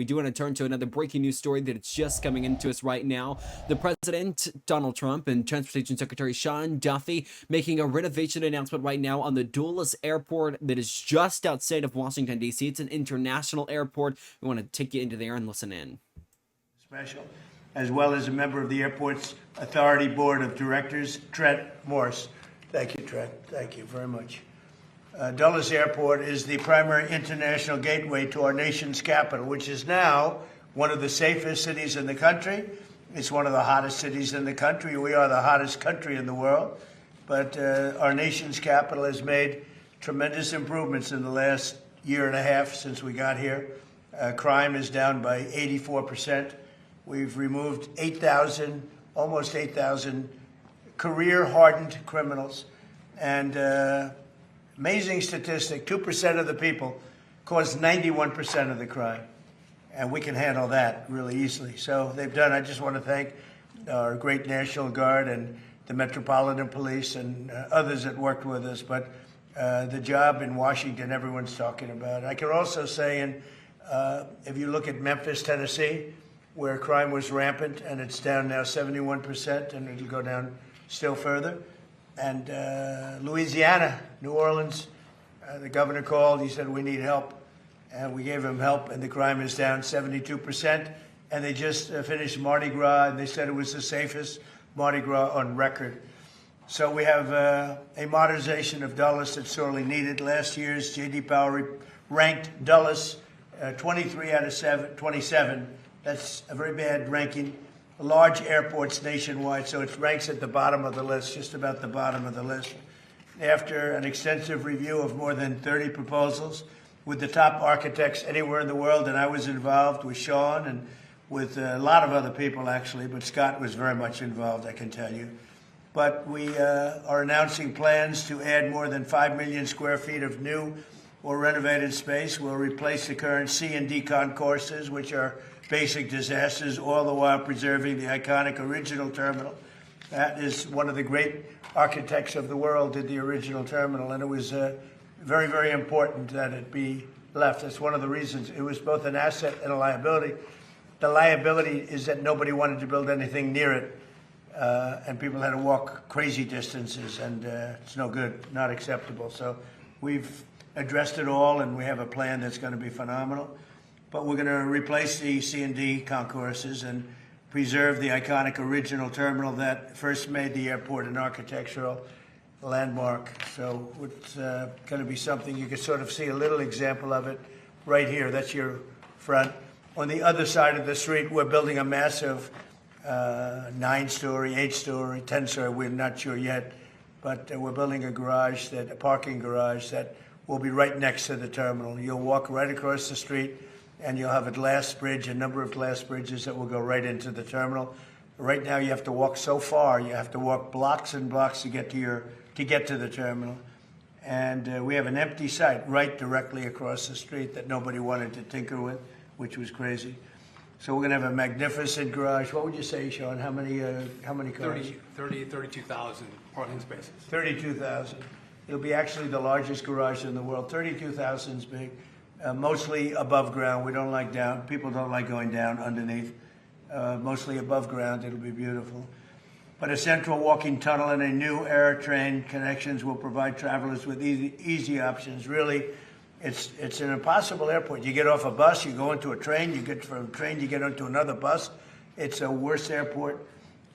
We do want to turn to another breaking news story that it's just coming into us right now. The President, Donald Trump, and Transportation Secretary Sean Duffy making a renovation announcement right now on the Dulles Airport that is just outside of Washington, D.C. It's an international airport. We want to take you into there and listen in. Special, as well as a member of the airport's authority board of directors, Trent Morse. Thank you, Trent. Thank you very much. Dulles Airport is the primary international gateway to our nation's capital, which is now one of the safest cities in the country. It's one of the hottest cities in the country. We are the hottest country in the world. But our nation's capital has made tremendous improvements in the last year and a half since we got here. Crime is down by 84%. We've removed 8,000, almost 8,000 career-hardened criminals. And amazing statistic, 2% of the people cause 91% of the crime. And we can handle that really easily. So they've done, I just want to thank our great National Guard and the Metropolitan Police and others that worked with us. But the job in Washington, everyone's talking about. I can also say, if you look at Memphis, Tennessee, where crime was rampant, and it's down now 71%, and it'll go down still further. And Louisiana, New Orleans, the governor called. He said, we need help. And we gave him help, and the crime is down 72%. And they just finished Mardi Gras, and they said it was the safest Mardi Gras on record. So we have a modernization of Dulles that's sorely needed. Last year's J.D. Power ranked Dulles 23 out of 27. That's a very bad ranking. Large airports nationwide, so it ranks at the bottom of the list, just about the bottom of the list. After an extensive review of more than 30 proposals with the top architects anywhere in the world, and I was involved with Sean and with a lot of other people, actually, but Scott was very much involved, I can tell you. But we are announcing plans to add more than 5 million square feet of new or renovated space. We'll replace the current C and D concourses, which are basic disasters, all the while preserving the iconic original terminal. That is one of the great architects of the world did the original terminal, and it was very, very important that it be left. That's one of the reasons. It was both an asset and a liability. The liability is that nobody wanted to build anything near it, and people had to walk crazy distances, and it's no good, not acceptable. So we've addressed it all, and we have a plan that's going to be phenomenal. But we're going to replace the C&D concourses and preserve the iconic original terminal that first made the airport an architectural landmark. So it's going to be something you can sort of see a little example of it right here. That's your front. On the other side of the street, we're building a massive 9-story, 8-story, 10-story. We're not sure yet, but we're building a parking garage that will be right next to the terminal. You'll walk right across the street, and you'll have a glass bridge, a number of glass bridges that will go right into the terminal. Right now, you have to walk so far. You have to walk blocks and blocks to get to the terminal. And we have an empty site right directly across the street that nobody wanted to tinker with, which was crazy. So we're going to have a magnificent garage. What would you say, Sean? How many cars? 32,000 parking spaces. 32,000. It'll be actually the largest garage in the world. 32,000 is big. Mostly above ground. We don't like down. People don't like going down underneath. Mostly above ground. It'll be beautiful. But a central walking tunnel and a new air train connections will provide travelers with easy options. Really, it's an impossible airport. You get off a bus, you go into a train, you get from a train, you get onto another bus. It's a worse airport.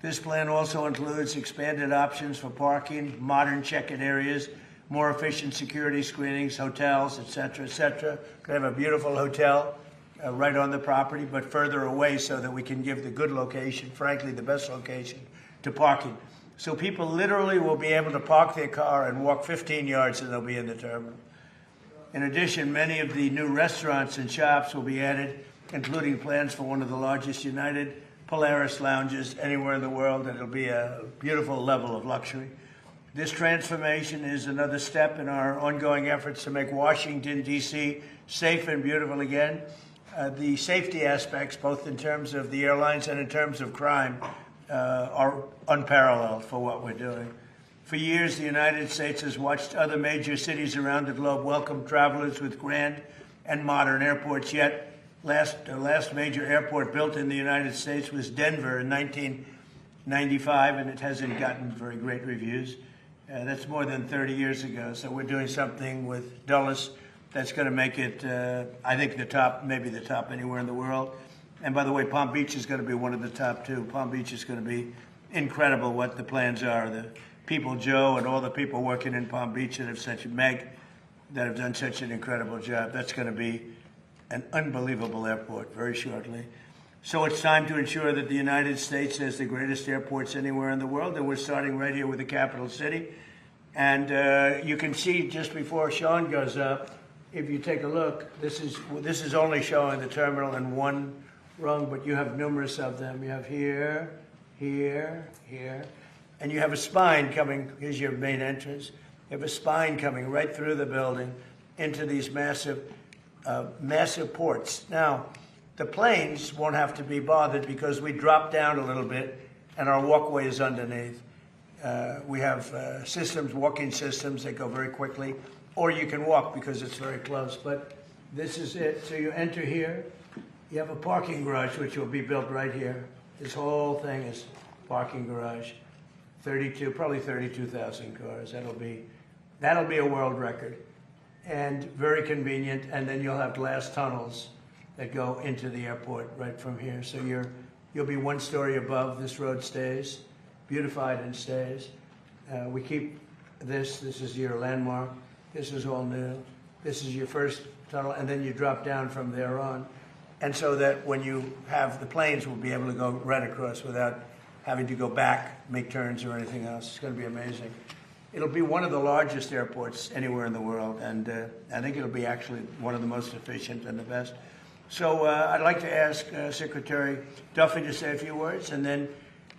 This plan also includes expanded options for parking, modern check-in areas, more efficient security screenings, hotels, et cetera, et cetera. We have a beautiful hotel right on the property, but further away so that we can give the good location, frankly, the best location, to parking. So people literally will be able to park their car and walk 15 yards and they'll be in the terminal. In addition, many of the new restaurants and shops will be added, including plans for one of the largest United Polaris lounges anywhere in the world. It'll be a beautiful level of luxury. This transformation is another step in our ongoing efforts to make Washington, D.C. safe and beautiful again. The safety aspects, both in terms of the airlines and in terms of crime, are unparalleled for what we're doing. For years, the United States has watched other major cities around the globe welcome travelers with grand and modern airports, yet The last major airport built in the United States was Denver in 1995, and it hasn't gotten very great reviews. That's more than 30 years ago. So we're doing something with Dulles that's going to make it, I think, the top, maybe the top anywhere in the world. And by the way, Palm Beach is going to be one of the top too. Palm Beach is going to be incredible what the plans are. The people, Joe, and all the people working in Palm Beach that have done such an incredible job. That's going to be an unbelievable airport very shortly. So it's time to ensure that the United States has the greatest airports anywhere in the world, and we're starting right here with the capital city. And you can see just before Sean goes up, if you take a look, this is only showing the terminal in one rung, but you have numerous of them. You have here, here, here, and you have a spine coming. Here's your main entrance. You have a spine coming right through the building into these massive ports. Now, the planes won't have to be bothered because we drop down a little bit and our walkway is underneath. We have walking systems that go very quickly, or you can walk because it's very close. But this is it. So you enter here. You have a parking garage, which will be built right here. This whole thing is parking garage. Probably 32,000 cars. That'll be a world record. And very convenient. And then you'll have glass tunnels that go into the airport right from here. So you'll be one story above. This road stays, beautified and stays. We keep this is your landmark. This is all new. This is your first tunnel, and then you drop down from there on. And so that when you have the planes, we'll be able to go right across without having to go back, make turns or anything else. It's going to be amazing. It'll be one of the largest airports anywhere in the world, and I think it'll be actually one of the most efficient and the best. So I'd like to ask Secretary Duffy to say a few words, and then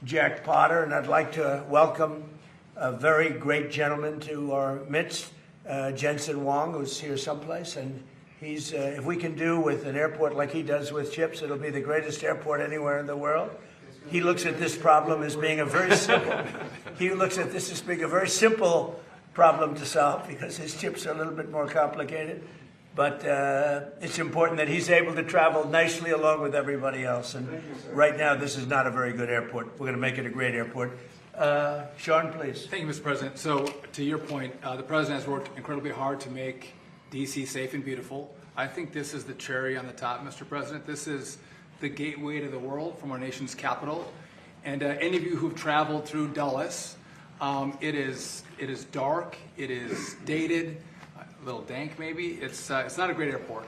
Jack Potter, and I'd like to welcome a very great gentleman to our midst, Jensen Wong, who's here someplace, and he's, if we can do with an airport like he does with chips, it'll be the greatest airport anywhere in the world. He looks at this problem as being a very simple, problem to solve because his chips are a little bit more complicated. But it's important that he's able to travel nicely along with everybody else. And right now, this is not a very good airport. We're going to make it a great airport. Sean, please. Thank you, Mr. President. So to your point, the President has worked incredibly hard to make D.C. safe and beautiful. I think this is the cherry on the top, Mr. President. This is the gateway to the world from our nation's capital. And any of you who've traveled through Dulles, it is dark, it is dated, a little dank maybe. It's not a great airport.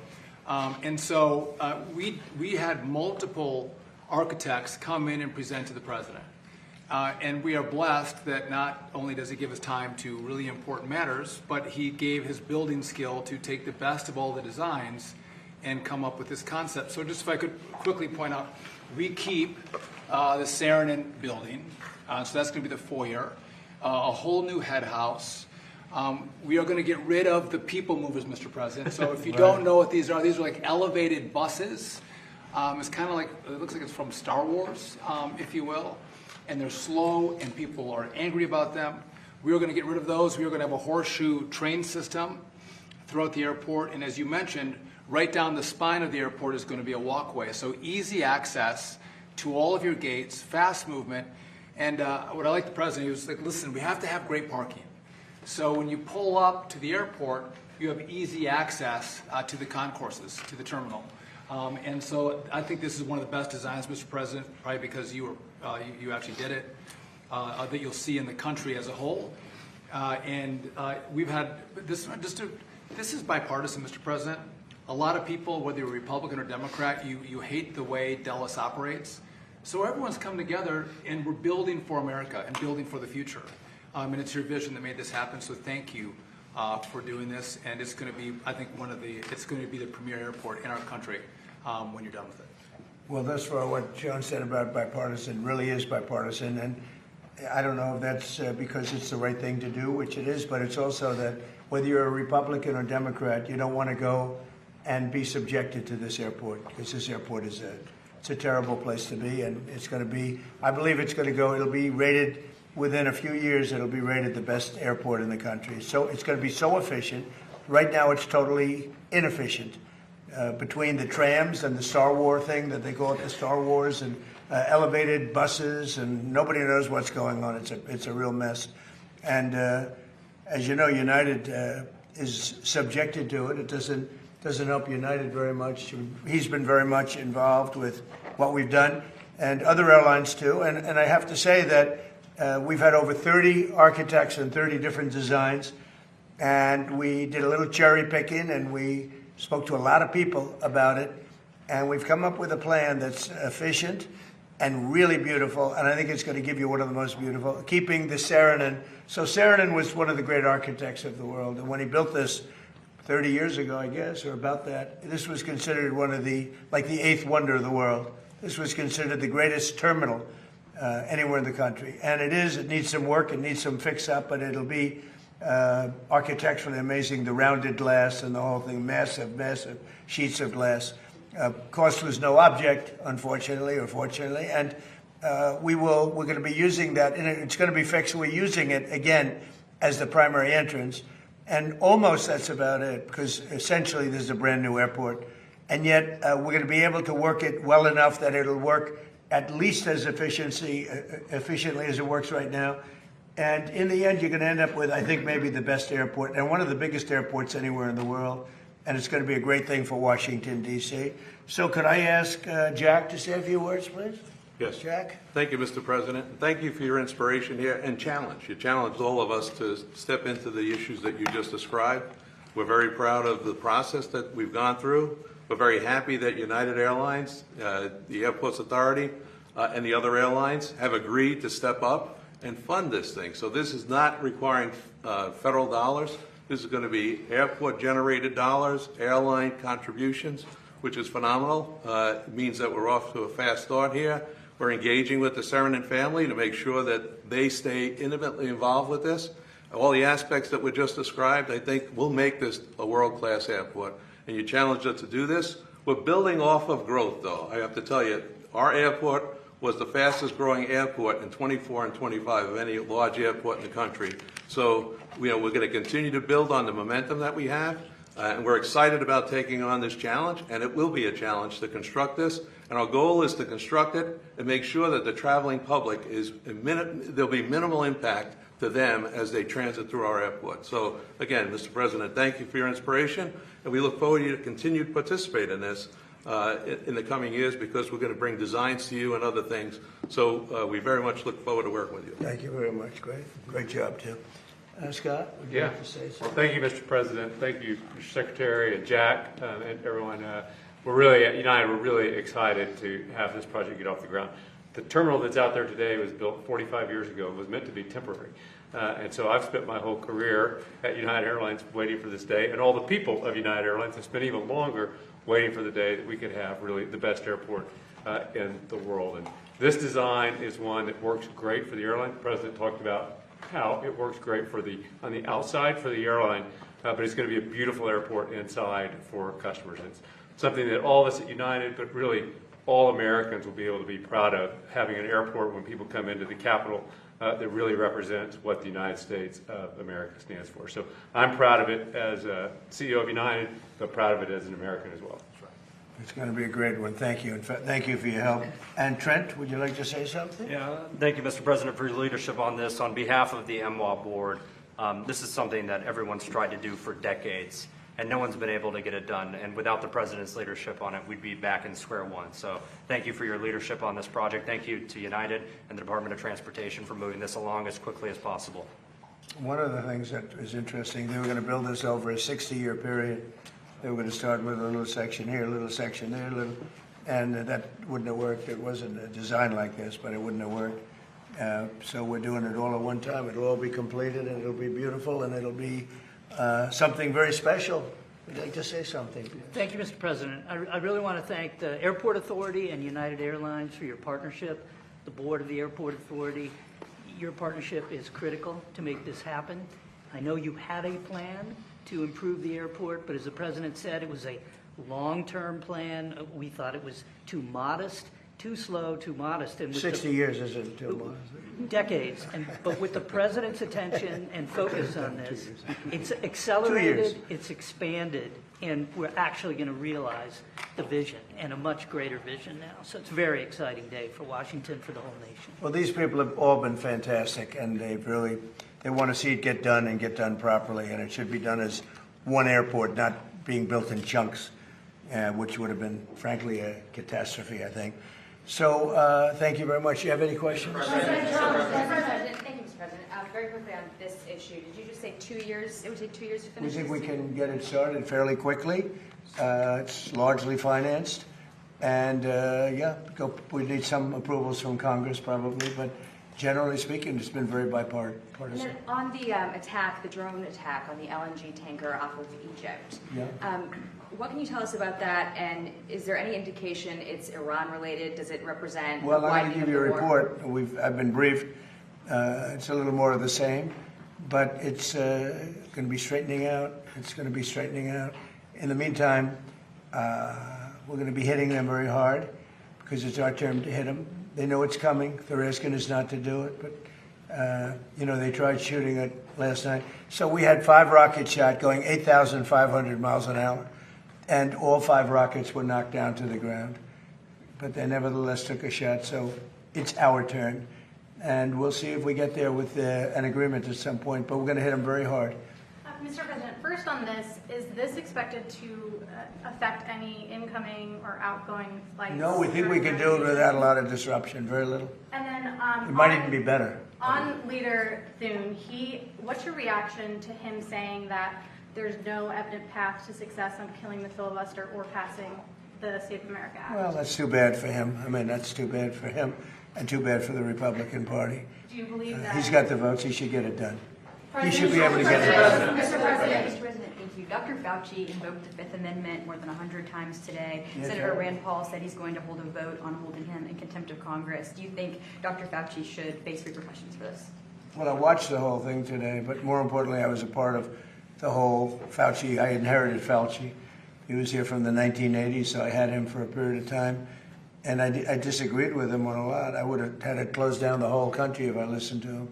And so we had multiple architects come in and present to the President. And we are blessed that not only does he give us time to really important matters, but he gave his building skill to take the best of all the designs and come up with this concept. So just if I could quickly point out, we keep the Saarinen building, so that's going to be the foyer, a whole new head house. We are going to get rid of the people movers, Mr. President. So if you don't know what these are like elevated buses. It's kind of like, it looks like it's from Star Wars, if you will. And they're slow and people are angry about them. We are going to get rid of those. We are going to have a horseshoe train system throughout the airport. And as you mentioned, right down the spine of the airport is going to be a walkway. So easy access to all of your gates, fast movement. And what I like the President, he was like, listen, we have to have great parking. So when you pull up to the airport, you have easy access to the concourses, to the terminal. And so I think this is one of the best designs, Mr. President, probably because you actually did it, that you'll see in the country as a whole. We've had, this is bipartisan, Mr. President. A lot of people, whether you're Republican or Democrat, you hate the way Dulles operates. So everyone's come together and we're building for America and building for the future. And it's your vision that made this happen, so thank you for doing this. And it's going to be, I think, it's going to be the premier airport in our country when you're done with it. Well, thus far, what Sean said about bipartisan really is bipartisan. And I don't know if that's because it's the right thing to do, which it is, but it's also that whether you're a Republican or Democrat, you don't want to go and be subjected to this airport, because this airport is it's a terrible place to be, and it's going to be, I believe it's going to go, it'll be rated, within a few years, it'll be rated the best airport in the country. So it's going to be so efficient. Right now, it's totally inefficient. between the trams and the Star Wars thing that they call it, the Star Wars, and elevated buses, and nobody knows what's going on. It's a real mess. And as you know, United is subjected to it. It doesn't help United very much. He's been very much involved with what we've done, and other airlines too. And I have to say that we've had over 30 architects and 30 different designs, and we did a little cherry picking, and we spoke to a lot of people about it, and we've come up with a plan that's efficient and really beautiful, and I think it's going to give you one of the most beautiful, keeping the Saarinen. So Saarinen was one of the great architects of the world, and when he built this 30 years ago, I guess, or about that, this was considered one of the eighth wonder of the world. This was considered the greatest terminal anywhere in the country, and it is. It needs some work, it needs some fix-up, but it'll be architecturally amazing, the rounded glass and the whole thing, massive sheets of glass. Cost was no object, unfortunately or fortunately, and we're going to be using that, and it's going to be fixed. We're using it again as the primary entrance, and almost that's about it, because essentially this is a brand new airport, and yet we're going to be able to work it well enough that it'll work at least as efficiently as it works right now. And in the end, you're going to end up with, I think, maybe the best airport and one of the biggest airports anywhere in the world. And it's going to be a great thing for Washington, D.C. So could I ask Jack to say a few words, please? Yes. Jack? Thank you, Mr. President. Thank you for your inspiration here and challenge. You challenged all of us to step into the issues that you just described. We're very proud of the process that we've gone through. We're very happy that United Airlines, the Airports Authority, and the other airlines have agreed to step up and fund this thing. So this is not requiring federal dollars. This is going to be airport-generated dollars, airline contributions, which is phenomenal. It means that we're off to a fast start here. We're engaging with the Saarinen family to make sure that they stay intimately involved with this. All the aspects that were just described, I think, will make this a world-class airport. And you challenged us to do this. We're building off of growth, though. I have to tell you, our airport was the fastest growing airport in 24 and 25 of any large airport in the country. So, we're going to continue to build on the momentum that we have, and we're excited about taking on this challenge, and it will be a challenge to construct this. And our goal is to construct it and make sure that the traveling public there'll be minimal impact to them as they transit through our airport. So, again, Mr. President, thank you for your inspiration, and we look forward to you to continue to participate in this in the coming years, because we're going to bring designs to you and other things. So we very much look forward to working with you. Thank you very much. Great job, too. Scott, would you like to say something? Well, thank you, Mr. President. Thank you, Mr. Secretary and Jack and everyone. We're really, at United, we're really excited to have this project get off the ground. The terminal that's out there today was built 45 years ago. It was meant to be temporary. And so I've spent my whole career at United Airlines waiting for this day, and all the people of United Airlines have spent even longer waiting for the day that we could have really the best airport in the world. And this design is one that works great for the airline. The President talked about how it works great on the outside for the airline, but it's going to be a beautiful airport inside for customers. It's something that all of us at United, but really all Americans, will be able to be proud of, having an airport when people come into the capital that really represents what the United States of America stands for. So I'm proud of it as a CEO of United, but proud of it as an American as well. It's going to be a great one. Thank you. Thank you for your help. And Trent, would you like to say something? Yeah, thank you, Mr. President, for your leadership on this. On behalf of the MWA board, this is something that everyone's tried to do for decades, and no one's been able to get it done. And without the President's leadership on it, we'd be back in square one. So thank you for your leadership on this project. Thank you to United and the Department of Transportation for moving this along as quickly as possible. One of the things that is interesting, they were going to build this over a 60-year period. They were going to start with a little section here, a little section there, and that wouldn't have worked. It wasn't a design like this, but it wouldn't have worked. So we're doing it all at one time. It'll all be completed, and it'll be beautiful, and it'll be something very special. Would you like to say something? Thank you, Mr. President. I really want to thank the Airport Authority and United Airlines for your partnership, the board of the Airport Authority. Your partnership is critical to make this happen. I know you had a plan to improve the airport, but as the President said, it was a long-term plan. We thought it was too modest, too slow, too modest. And with 60 years isn't too long. decades, but with the president's attention and focus on this, it's 2 years. accelerated, it's expanded, and we're actually going to realize the vision, and a much greater vision now. So it's a very exciting day for Washington, for the whole nation. Well, these people have all been fantastic, and they want to see it get done and get done properly, and it should be done as one airport, not being built in chunks, which would have been, frankly, a catastrophe, I think. So, thank you very much. You have any questions? President, thank you, Mr. President. Very quickly on this issue, did you just say 2 years? It would take 2 years to We finish think this? we can get it started fairly quickly. It's largely financed. And, we need some approvals from Congress probably, but generally speaking, it's been very And bipartisan. then on the attack, the drone attack on the LNG tanker off of Egypt, Yeah. what can you tell us about that? And is there any indication it's Iran related? Does it represent Well, a I'm widening going to give of you a the war? report. I've been briefed. It's a little more of the same, but it's going to be straightening out. It's going to be straightening out. In the meantime, we're going to be hitting them very hard because it's our turn to hit them. They know it's coming. They're asking us not to do it, but they tried shooting it last night. So we had 5 rockets shot going 8,500 miles an hour, and all 5 rockets were knocked down to the ground. But they nevertheless took a shot, so it's our turn. And we'll see if we get there with an agreement at some point, but we're going to hit them very hard. Mr. President, first on this, is this expected to affect any incoming or outgoing flights? No, we think we can do it without a lot of disruption, very little. And then It might even be better. on Leader Thune, what's your reaction to him saying that there's no evident path to success on killing the filibuster or passing the Save America Act? Well, that's too bad for him. I mean, that's too bad for him and too bad for the Republican Party. Do you believe that? He's got the votes. He should get it done. He should be able to get it done. Mr. President. Mr. President, thank you. Dr. Fauci invoked the Fifth Amendment more than 100 times today. Yes, Senator sir. Rand Paul said he's going to hold a vote on holding him in contempt of Congress. Do you think Dr. Fauci should face repercussions for this? Well, I watched the whole thing today, but more importantly, I was a part of the whole Fauci. I inherited Fauci. He was here from the 1980s, so I had him for a period of time. And I disagreed with him on a lot. I would have had to close down the whole country if I listened to him.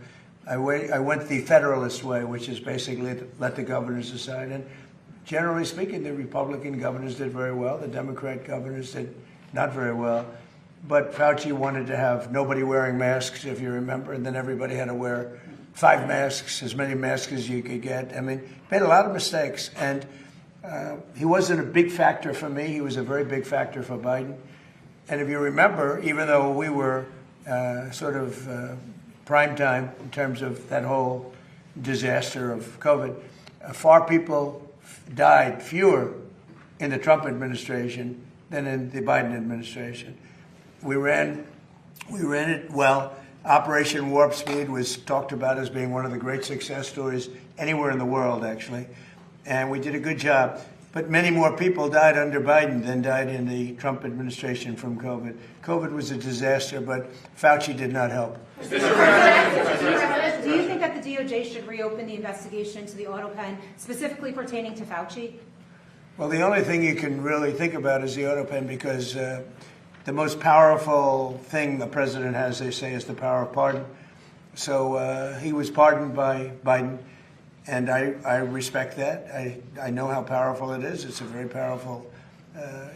I went the Federalist way, which is basically let the governors decide. And generally speaking, the Republican governors did very well. The Democrat governors did not very well. But Fauci wanted to have nobody wearing masks, if you remember, and then everybody had to wear 5 masks, as many masks as you could get. I mean, made a lot of mistakes. And he wasn't a big factor for me. He was a very big factor for Biden. And if you remember, even though we were prime time in terms of that whole disaster of COVID, fewer in the Trump administration than in the Biden administration. We ran it well. Operation Warp Speed was talked about as being one of the great success stories anywhere in the world, actually. And we did a good job. But many more people died under Biden than died in the Trump administration from COVID. COVID was a disaster, but Fauci did not help. Do you think that the DOJ should reopen the investigation into the auto pen, specifically pertaining to Fauci? Well, the only thing you can really think about is the auto pen, because the most powerful thing the president has, they say, is the power of pardon. So he was pardoned by Biden, and I respect that. I know how powerful it is. It's a very powerful,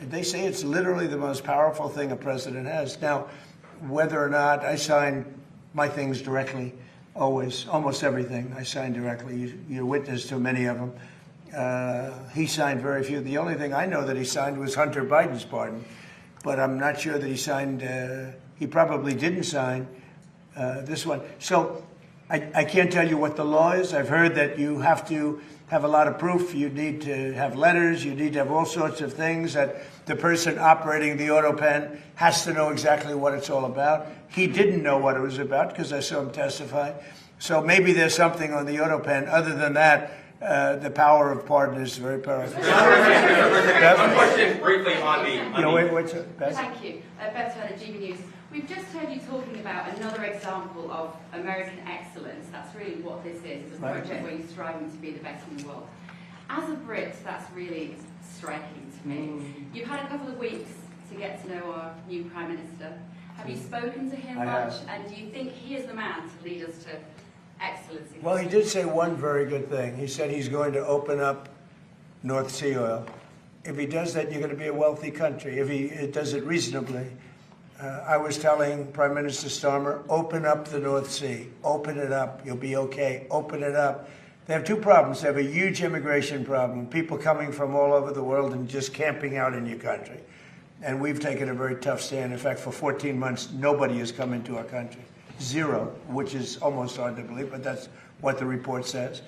they say it's literally the most powerful thing a president has. Now, whether or not I sign my things directly, always, almost everything I sign directly. You're witness to many of them. He signed very few. The only thing I know that he signed was Hunter Biden's pardon, but I'm not sure that he signed, he probably didn't sign this one. So I can't tell you what the law is. I've heard that you have to have a lot of proof. You need to have letters. You need to have all sorts of things that the person operating the auto pen has to know exactly what it's all about. He didn't know what it was about because I saw him testify. So maybe there's something on the auto pen. Other than that, the power of pardon is very powerful. One question briefly on the... What's it? Beth? Thank you. Beth Turner, GB News. We've just heard you talking about another example of American excellence. That's really what this is a project where you're striving to be the best in the world. As a Brit, that's really striking to me. You've had a couple of weeks to get to know our new Prime Minister. Have you spoken to him I much? have. And do you think he is the man to lead us to excellence? Well, he did say one very good thing. He said he's going to open up North Sea oil. If he does that, you're going to be a wealthy country. If he does it reasonably. I was telling Prime Minister Starmer, open up the North Sea. Open it up. You'll be okay. Open it up. They have two problems. They have a huge immigration problem, people coming from all over the world and just camping out in your country. And we've taken a very tough stand. In fact, for 14 months, nobody has come into our country. Zero, which is almost hard to believe, but that's what the report says.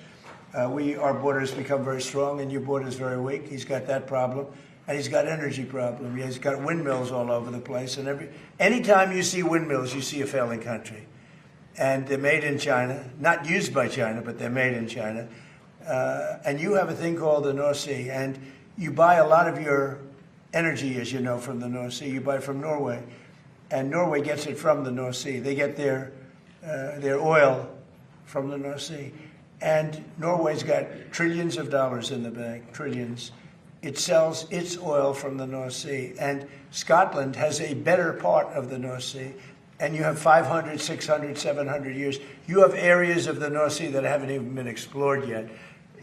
Our borders become very strong, and your border is very weak. He's got that problem, and he's got energy problem. He's got windmills all over the place, and anytime you see windmills, you see a failing country, and they're made in China, not used by China, but they're made in China. And you have a thing called the North Sea, and you buy a lot of your energy, as you know, from the North Sea. You buy it from Norway, and Norway gets it from the North Sea. They get their oil from the North Sea. And Norway's got trillions of dollars in the bank, trillions. It sells its oil from the North Sea. And Scotland has a better part of the North Sea. And you have 500, 600, 700 years. You have areas of the North Sea that haven't even been explored yet.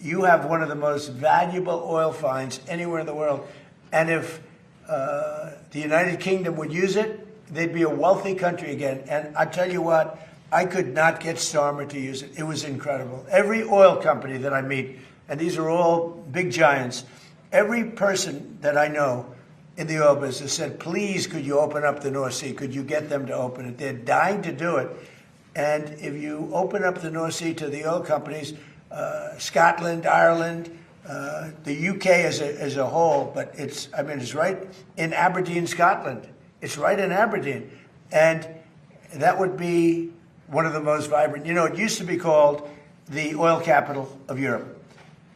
You have one of the most valuable oil finds anywhere in the world. And if the United Kingdom would use it, they'd be a wealthy country again. And I tell you what, I could not get Starmer to use it. It was incredible. Every oil company that I meet, and these are all big giants, every person that I know in the oil business said, please, could you open up the North Sea? Could you get them to open it? They're dying to do it. And if you open up the North Sea to the oil companies, Scotland, Ireland, the UK as a whole, but it's right in Aberdeen, Scotland. It's right in Aberdeen. And that would be one of the most vibrant. You know, it used to be called the oil capital of Europe.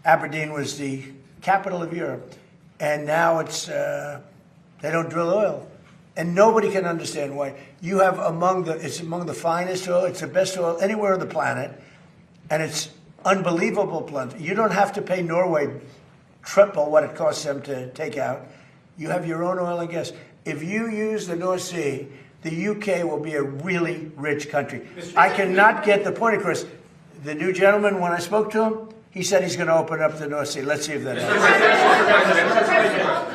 Aberdeen was the capital of Europe. And now it's, they don't drill oil. And nobody can understand why. You have it's among the finest oil, it's the best oil anywhere on the planet. And it's unbelievable plenty. You don't have to pay Norway triple what it costs them to take out. You have your own oil and gas. If you use the North Sea, the UK will be a really rich country. I cannot get the point across. The new gentleman, when I spoke to him, he said he's going to open up the North Sea. Let's see if that happens.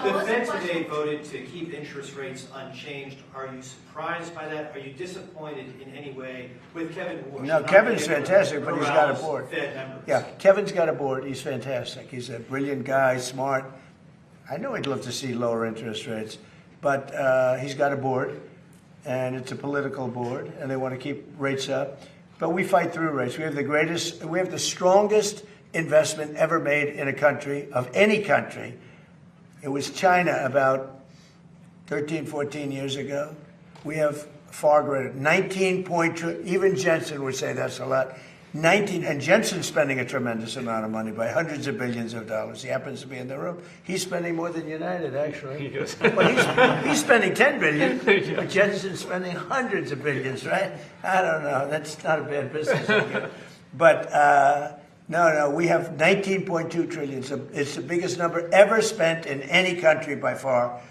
The Fed today voted to keep interest rates unchanged. Are you surprised by that? Are you disappointed in any way with Kevin Warsh? No, Kevin's fantastic, but he's got a board. Fed members? Yeah, Kevin's got a board. He's fantastic. He's a brilliant guy, smart. I know he'd love to see lower interest rates, but he's got a board. And it's a political board, and they want to keep rates up. But we fight through rates. We have the strongest investment ever made in a country, of any country. It was China about 13, 14 years ago. We have far greater, 19.2, even Jensen would say that's a lot. And Jensen's spending a tremendous amount of money, by hundreds of billions of dollars. He happens to be in the room. He's spending more than United, actually. Well, he's spending 10 billion, but Jensen's spending hundreds of billions, right? I don't know. That's not a bad business idea. But no, we have 19.2 trillion. So it's the biggest number ever spent in any country by far,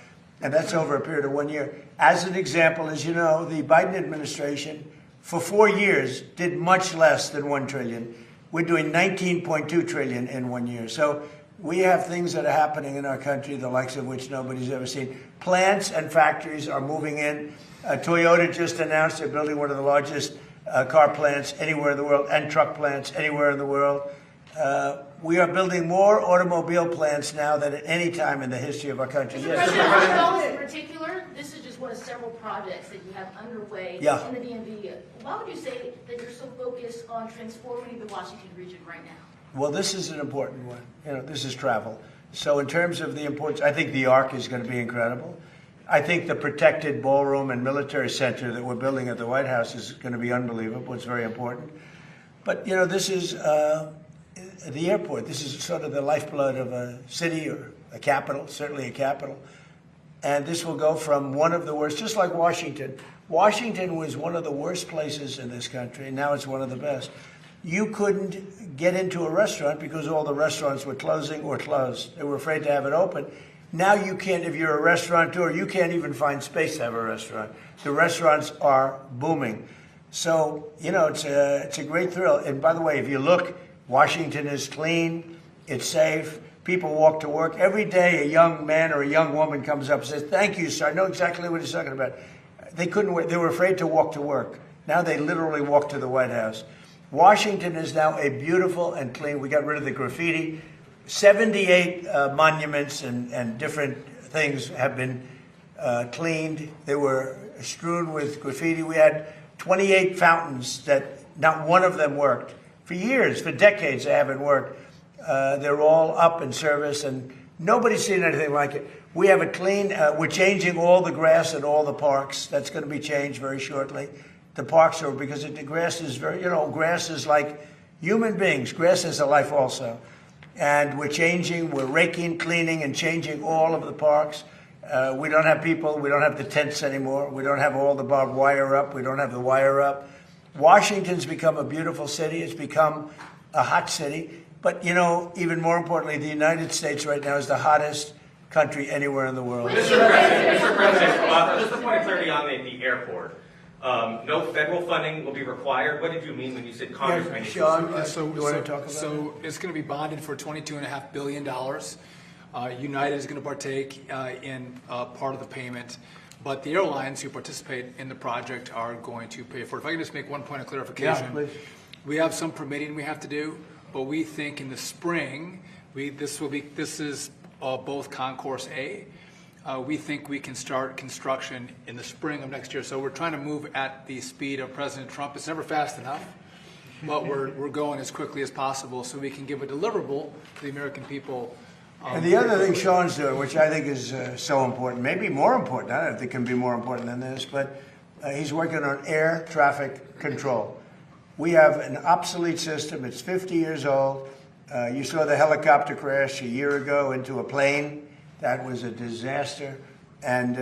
and that's over a period of 1 year. As an example, as you know, the Biden administration for 4 years did much less than 1 trillion. We're doing 19.2 trillion in 1 year. So we have things that are happening in our country, the likes of which nobody's ever seen. Plants and factories are moving in. Toyota just announced they're building one of the largest car plants anywhere in the world, and truck plants anywhere in the world. We are building more automobile plants now than at any time in the history of our country. Mr. President, in particular, this is just one of several projects that you have underway in the DMV. Why would you say that you're so focused on transforming the Washington region right now? Well, this is an important one. You know, this is travel. So in terms of the importance, I think the Arc is going to be incredible. I think the protected ballroom and military center that we're building at the White House is going to be unbelievable. It's very important. But, you know, this is the airport. This is sort of the lifeblood of a city or a capital, certainly a capital. And this will go from one of the worst, just like Washington. Washington was one of the worst places in this country, and now it's one of the best. You couldn't get into a restaurant because all the restaurants were closing or closed. They were afraid to have it open. Now you can't, if you're a restaurateur, you can't even find space to have a restaurant. The restaurants are booming. So, you know, it's a great thrill. And by the way, if you look, Washington is clean, it's safe. People walk to work. Every day a young man or a young woman comes up and says, "Thank you, sir." I know exactly what he's talking about. They couldn't wait. They were afraid to walk to work. Now they literally walk to the White House. Washington is now a beautiful and clean. We got rid of the graffiti. 78 monuments and different things have been cleaned. They were strewn with graffiti. We had 28 fountains that not one of them worked. For years, for decades, they haven't worked. They're all up in service, and nobody's seen anything like it. We have it clean. We're changing all the grass in all the parks. That's going to be changed very shortly. The parks are, because the grass is very, you know, grass is like human beings. Grass is a life also. And we're changing, we're raking, cleaning, and changing all of the parks. We don't have people, we don't have the tents anymore. We don't have all the barbed wire up. We don't have the wire up. Washington's become a beautiful city. It's become a hot city. But, you know, even more importantly, the United States right now is the hottest country anywhere in the world. Mr. President, just a point of clarity on the airport. No federal funding will be required. What did you mean when you said Congress may Sean, need you want to talk about So it's going to be bonded for $22.5 billion. United is going to partake in part of the payment, but the airlines who participate in the project are going to pay for it. If I can just make one point of clarification. Yeah, please. We have some permitting we have to do, but we think in the spring, this is both Concourse A. We think we can start construction in the spring of next year. So we're trying to move at the speed of President Trump. It's never fast enough, but we're going as quickly as possible so we can give a deliverable to the American people. And the other thing Sean's doing, which I think is so important, maybe more important, I don't know if it can be more important than this, but he's working on air traffic control. We have an obsolete system. It's 50 years old. You saw the helicopter crash a year ago into a plane. That was a disaster. And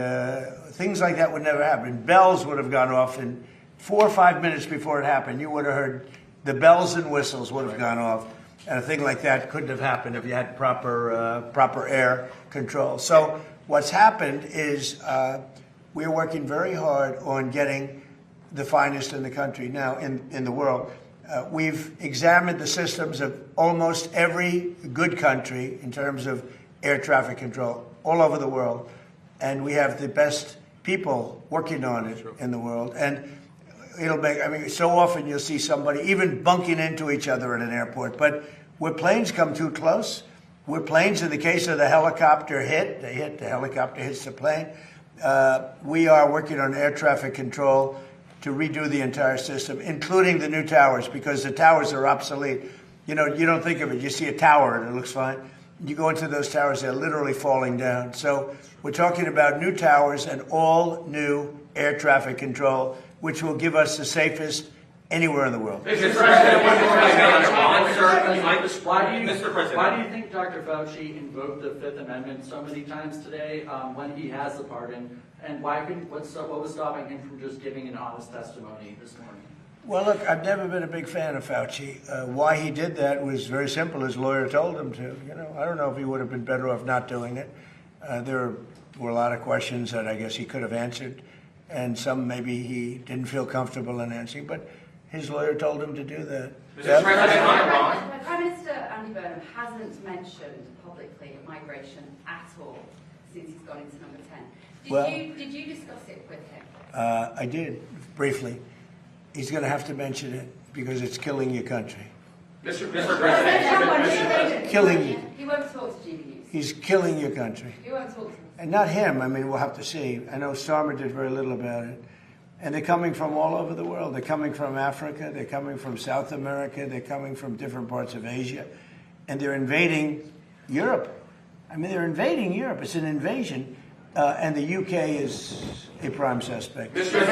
things like that would never happen. Bells would have gone off in 4 or 5 minutes before it happened. You would have heard the bells and whistles would have gone off. And a thing like that couldn't have happened if you had proper air control. So what's happened is we're working very hard on getting the finest in the country now, in the world. We've examined the systems of almost every good country in terms of air traffic control all over the world. And we have the best people working on it in the world. And it'll make, I mean, so often you'll see somebody even bunking into each other at an airport. But where planes come too close, where planes, in the case of the helicopter the helicopter hits the plane, we are working on air traffic control to redo the entire system, including the new towers, because the towers are obsolete. You know, you don't think of it. You see a tower and it looks fine. You go into those towers, they're literally falling down. So we're talking about new towers and all new air traffic control, which will give us the safest anywhere in the world. Mr. President, Why do you think Dr. Fauci invoked the Fifth Amendment so many times today when he has the pardon? And what was stopping him from just giving an honest testimony this morning? Well, look, I've never been a big fan of Fauci. Why he did that was very simple. His lawyer told him to. You know, I don't know if he would have been better off not doing it. There were a lot of questions that I guess he could have answered, and some maybe he didn't feel comfortable in answering, but his lawyer told him to do that. Prime Minister Andy Burnham hasn't mentioned publicly migration at all since he's gone into number 10. Did you discuss it with him? I did, briefly. He's going to have to mention it because it's killing your country. Mr. President, Killing you. He won't talk to GB News. He's killing your country. He won't talk to him. And not him. I mean, we'll have to see. I know Starmer did very little about it. And they're coming from all over the world. They're coming from Africa. They're coming from South America. They're coming from different parts of Asia. And they're invading Europe. I mean, they're invading Europe. It's an invasion. And the UK is a prime suspect. Mr.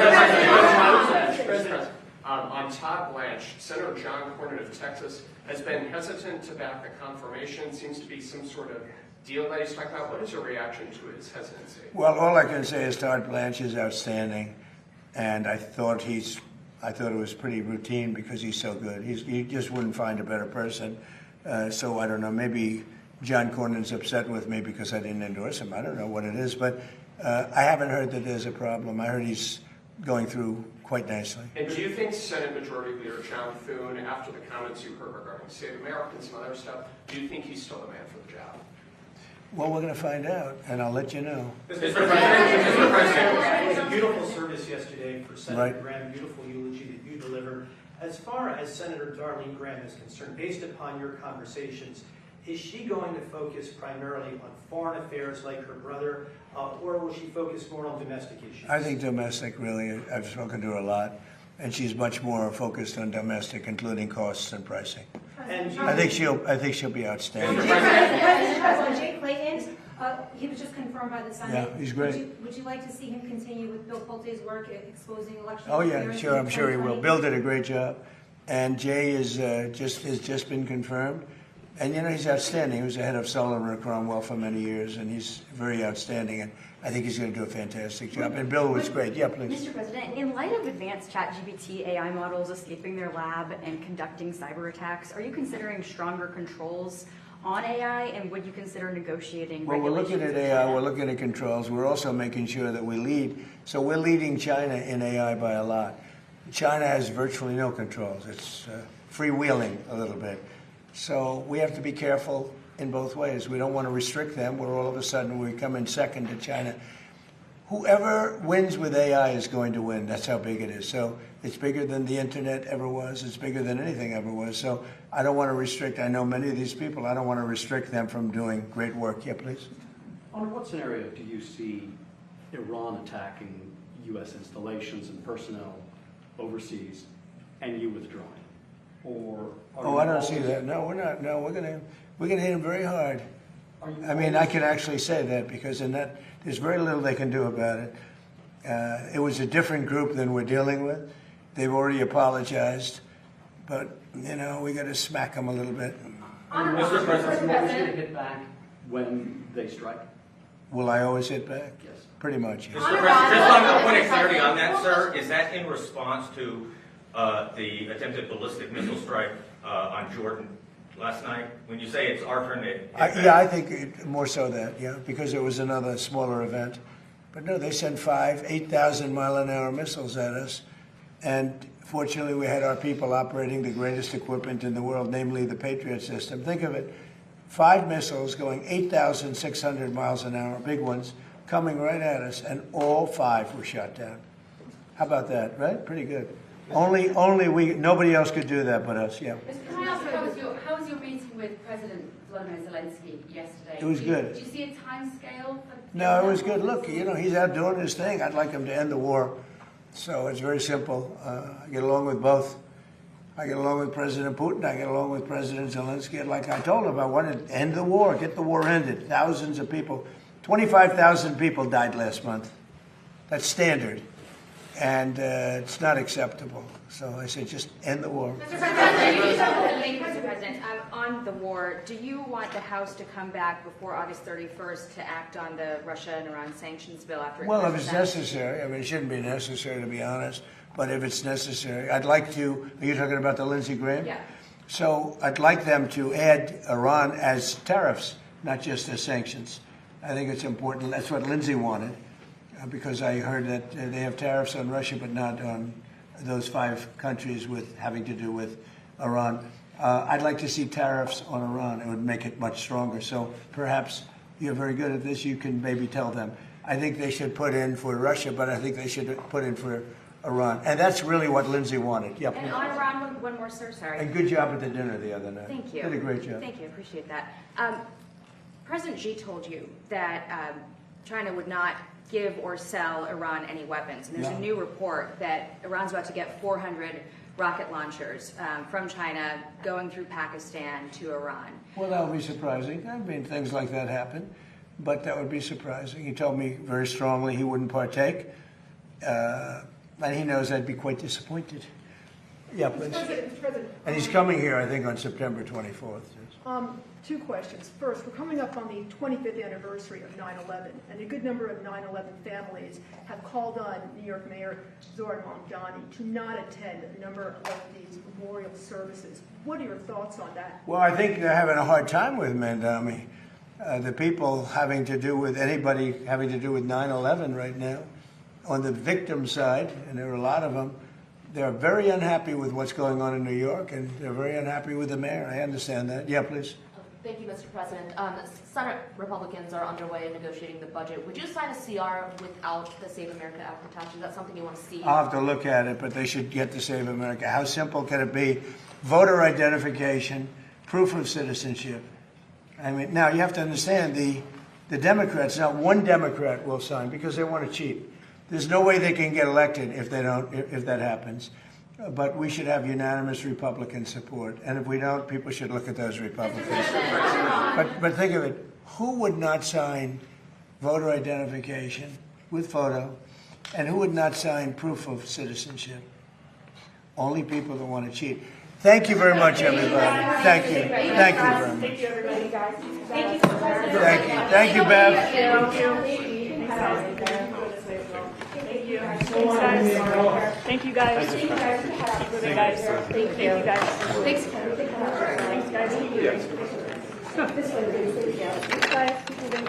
President, on Todd Blanche, Senator John Cornyn of Texas has been hesitant to back the confirmation. Seems to be some sort of deal that he's talking about. What is your reaction to his hesitancy? Well, all I can say is Todd Blanche is outstanding. And I thought it was pretty routine because he's so good. He just wouldn't find a better person. So I don't know, maybe John Cornyn's upset with me because I didn't endorse him. I don't know what it is, but I haven't heard that there's a problem. I heard he's going through quite nicely. And do you think Senate Majority Leader John Thune, after the comments you heard regarding Save America and some other stuff, do you think he's still the man for the job? Well, we're going to find out, and I'll let you know. Mr. President, it was a beautiful service yesterday for Senator Right. Graham, beautiful eulogy that you delivered. As far as Senator Darlene Graham is concerned, based upon your conversations, is she going to focus primarily on foreign affairs like her brother, or will she focus more on domestic issues? I think domestic, really. I've spoken to her a lot, and she's much more focused on domestic, including costs and pricing. And I think she'll be outstanding. President Jay Clayton, he was just confirmed by the Senate. Yeah, he's great. Would you like to see him continue with Bill Pulte's work at exposing election Oh yeah, interference sure. in I'm sure he will. 2020? Bill did a great job, and Jay is has just been confirmed. And you know, he's outstanding. He was the head of Sullivan and Cromwell for many years, and he's very outstanding. And I think he's going to do a fantastic job. And Bill was great. Yeah, please. Mr. President, in light of advanced ChatGPT AI models escaping their lab and conducting cyber attacks, are you considering stronger controls on AI, and would you consider negotiating Well, we're looking regulations at with AI. China? We're looking at controls. We're also making sure that we lead. So we're leading China in AI by a lot. China has virtually no controls. It's freewheeling a little bit. So we have to be careful in both ways. We don't want to restrict them, where all of a sudden we come in second to China. Whoever wins with AI is going to win. That's how big it is. So it's bigger than the internet ever was. It's bigger than anything ever was. So I don't want to restrict. I know many of these people. I don't want to restrict them from doing great work. Yeah, please. Under what scenario do you see Iran attacking U.S. installations and personnel overseas and you withdrawing? Or Oh, I don't see that. No, we're not. No, we're gonna hit them very hard. I mean, I can actually say that because in that there's very little they can do about it. It was a different group than we're dealing with. They've already apologized, but you know, we got to smack them a little bit. Mr. President, will you hit back when they strike? Will I always hit back? Yes. Pretty much. Yes. Mr. President, just on a point of clarity on that, sir, is that in response to the attempted ballistic missile strike on Jordan last night? When you say it's our turn to hit back? Yeah, I think more so that, yeah, because it was another smaller event. But no, they sent 8,000-mile-an-hour missiles at us, and fortunately we had our people operating the greatest equipment in the world, namely the Patriot system. Think of it, 5 missiles going 8,600 miles an hour, big ones, coming right at us, and all 5 were shot down. How about that, right? Pretty good. Only we, nobody else could do that but us, yeah. Can I ask, how was your meeting with President Volodymyr Zelensky yesterday? It was good. Do you see a time scale? No, it was good. Look, you know, he's out doing his thing. I'd like him to end the war. So it's very simple. I get along with both. I get along with President Putin. I get along with President Zelensky. And like I told him, I wanted to end the war, get the war ended. Thousands of people, 25,000 people died last month. That's standard. And it's not acceptable. So I said, just end the war. Mr. President, on the war, do you want the House to come back before August 31st to act on the Russia and Iran sanctions bill after it Well, if passes it's out? necessary, I mean, it shouldn't be necessary, to be honest, but if it's necessary, I'd like to, are you talking about the Lindsey Graham? Yeah. So I'd like them to add Iran as tariffs, not just as sanctions. I think it's important. That's what Lindsey wanted, because I heard that they have tariffs on Russia, but not on those 5 countries with having to do with Iran. I'd like to see tariffs on Iran. It would make it much stronger. So perhaps you're very good at this. You can maybe tell them. I think they should put in for Russia, but I think they should put in for Iran. And that's really what Lindsey wanted. Yep. And on Iran, one more, sir, sorry. And good job at the dinner the other night. Thank you. Did a great job. Thank you, appreciate that. President Xi told you that China would not give or sell Iran any weapons. And there's a new report that Iran's about to get 400 rocket launchers from China going through Pakistan to Iran. Well, that would be surprising. I mean, things like that happen, but that would be surprising. He told me very strongly he wouldn't partake, and he knows I'd be quite disappointed. Yeah, please. Mr. President. And he's coming here, I think, on September 24th. Yes. Two questions. First, we're coming up on the 25th anniversary of 9/11, and a good number of 9/11 families have called on New York Mayor Zohran Mamdani to not attend a number of these memorial services. What are your thoughts on that? Well, I think they're having a hard time with Mamdani. The people having to do with anybody having to do with 9/11 right now, on the victim side, and there are a lot of them, they're very unhappy with what's going on in New York, and they're very unhappy with the mayor. I understand that. Yeah, please. Thank you, Mr. President. Senate Republicans are underway in negotiating the budget. Would you sign a CR without the Save America Act tax? Is that something you want to see? I'll have to look at it, but they should get to Save America. How simple can it be? Voter identification, proof of citizenship. I mean, now you have to understand the Democrats, not one Democrat will sign because they want to cheat. There's no way they can get elected if they don't, if that happens. But we should have unanimous Republican support. And if we don't, people should look at those Republicans. But think of it. Who would not sign voter identification with photo? And who would not sign proof of citizenship? Only people that want to cheat. Thank you very much, everybody. Thank you. Thank you very much. Thank you, everybody, guys. Thank you. Thank you, Bev. Thank you. Thank you, guys. Thank you, guys. Thank you, guys. Thank you, guys. Thanks. Thanks, guys. This way, please. Thanks, guys.